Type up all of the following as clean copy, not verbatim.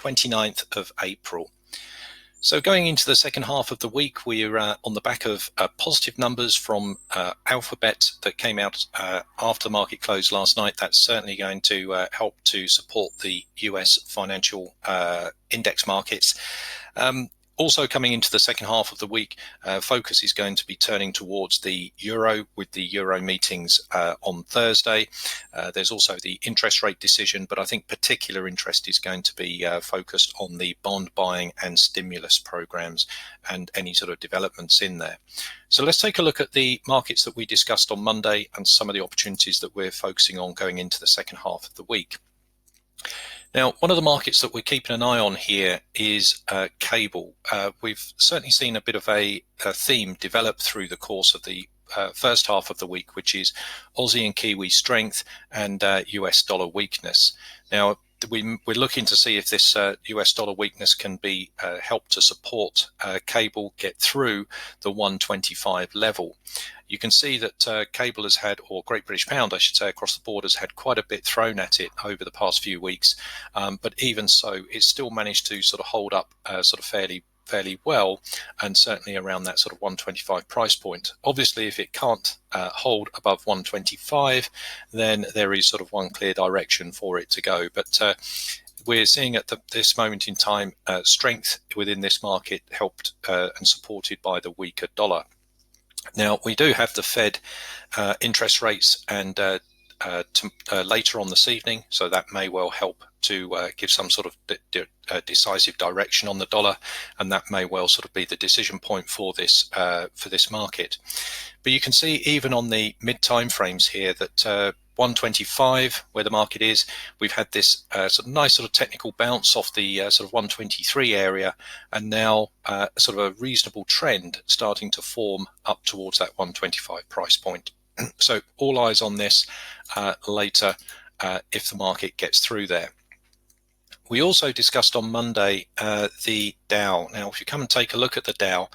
29th of April. So going into the second half of the week, we're on the back of positive numbers from Alphabet that came out after the market closed last night. That's certainly going to help to support the US financial index markets. Also coming into the second half of the week, focus is going to be turning towards the euro with the euro meetings on Thursday. There's also the interest rate decision, but I think particular interest is going to be focused on the bond buying and stimulus programs and any sort of developments in there. So let's take a look at the markets that we discussed on Monday and some of the opportunities that we're focusing on going into the second half of the week. Now, one of the markets that we're keeping an eye on here is cable. We've certainly seen a bit of a theme develop through the course of the first half of the week, which is Aussie and Kiwi strength and US dollar weakness. Now, we're looking to see if this US dollar weakness can be help to support cable get through the 125 level. You can see that cable has had, or Great British Pound, I should say, across the board has had quite a bit thrown at it over the past few weeks. But even so, it's still managed to sort of hold up sort of fairly well, and certainly around that sort of 125 price point. Obviously, if it can't hold above 125, then there is sort of one clear direction for it to go. But we're seeing at this moment in time strength within this market helped and supported by the weaker dollar. Now, we do have the Fed interest rates and later on this evening, so that may well help to give some sort of decisive direction on the dollar, and that may well sort of be the decision point for this market. But you can see even on the mid time frames here that 125, where the market is, we've had this sort of nice sort of technical bounce off the sort of 123 area, and now sort of a reasonable trend starting to form up towards that 125 price point. So all eyes on this later if the market gets through there. We also discussed on Monday the Dow. Now, if you come and take a look at the Dow,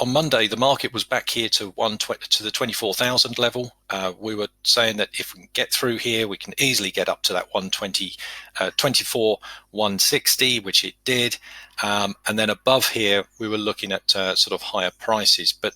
on Monday the market was back here to the 24,000 level. We were saying that if we can get through here, we can easily get up to that 24,160, which it did. And then above here, we were looking at sort of higher prices. But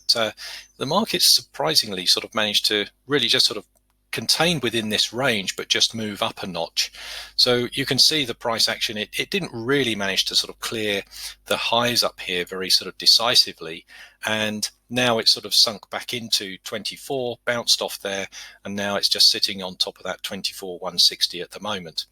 the market surprisingly sort of managed to really just sort of contain within this range, but just move up a notch. So you can see the price action. It didn't really manage to sort of clear the highs up here very sort of decisively. And now it's sort of sunk back into 24, bounced off there, and now it's just sitting on top of that 24,160 at the moment.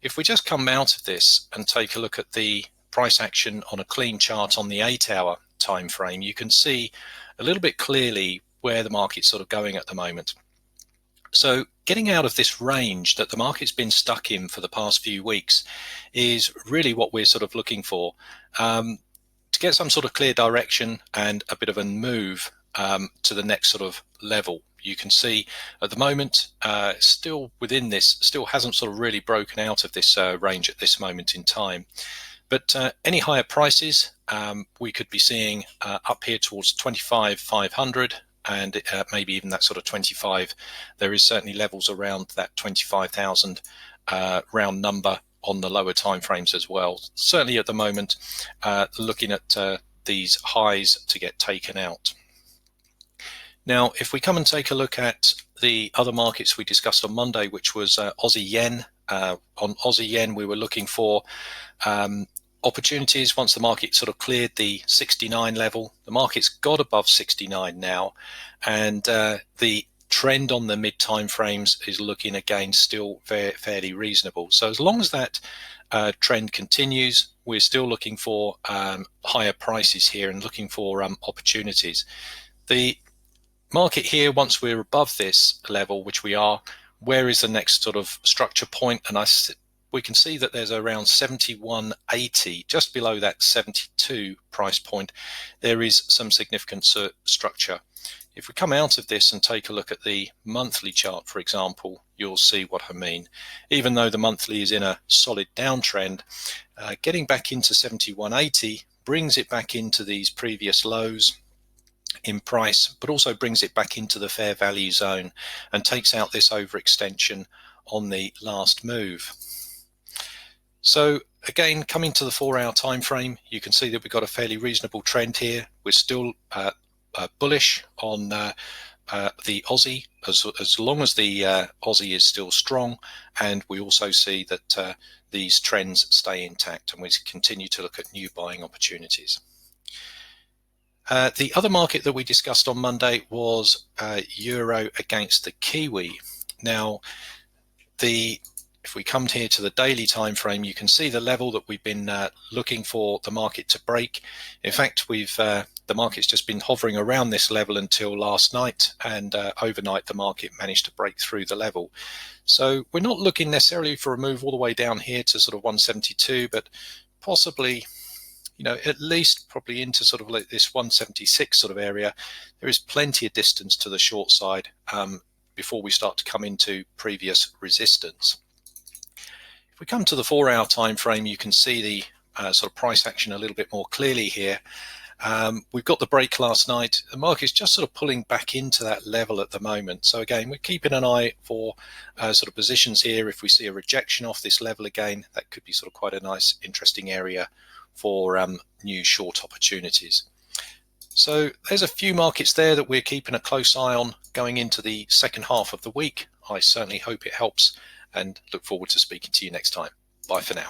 If we just come out of this and take a look at the price action on a clean chart on the 8-hour time frame, you can see a little bit clearly where the market's sort of going at the moment. So getting out of this range that the market's been stuck in for the past few weeks is really what we're sort of looking for, to get some sort of clear direction and a bit of a move to the next sort of level. You can see at the moment still within this, still hasn't sort of really broken out of this range at this moment in time. But any higher prices we could be seeing up here towards 25,500. And maybe even that sort of 25. There is certainly levels around that 25,000 round number on the lower time frames as well. Certainly at the moment, looking at these highs to get taken out. Now, if we come and take a look at the other markets we discussed on Monday, which was Aussie yen. On Aussie yen, we were looking for opportunities once the market sort of cleared the 69 level. The market's got above 69 now, and the trend on the mid time frames is looking again still fairly reasonable. So as long as that trend continues, we're still looking for higher prices here and looking for opportunities. The market here, once we're above this level, which we are, where is the next sort of structure point? And we can see that there's around 71.80, just below that 72 price point. There is some significant structure. If we come out of this and take a look at the monthly chart, for example, you'll see what I mean. Even though the monthly is in a solid downtrend, getting back into 71.80 brings it back into these previous lows in price, but also brings it back into the fair value zone and takes out this overextension on the last move. So again, coming to the 4-hour time frame, you can see that we've got a fairly reasonable trend here. We're still bullish on the Aussie, as long as the Aussie is still strong, and we also see that these trends stay intact, and we continue to look at new buying opportunities. The other market that we discussed on Monday was Euro against the Kiwi. Now, if we come here to the daily time frame, you can see the level that we've been looking for the market to break. In fact, the market's just been hovering around this level until last night, and overnight the market managed to break through the level. So we're not looking necessarily for a move all the way down here to sort of 172, but possibly, at least probably into sort of like this 176 sort of area. There is plenty of distance to the short side before we start to come into previous resistance. If we come to the 4-hour time frame, you can see the sort of price action a little bit more clearly here. We've got the break last night. The market's just sort of pulling back into that level at the moment. So again, we're keeping an eye for sort of positions here. If we see a rejection off this level again, that could be sort of quite a nice, interesting area for new short opportunities. So there's a few markets there that we're keeping a close eye on going into the second half of the week. I certainly hope it helps, and look forward to speaking to you next time. Bye for now.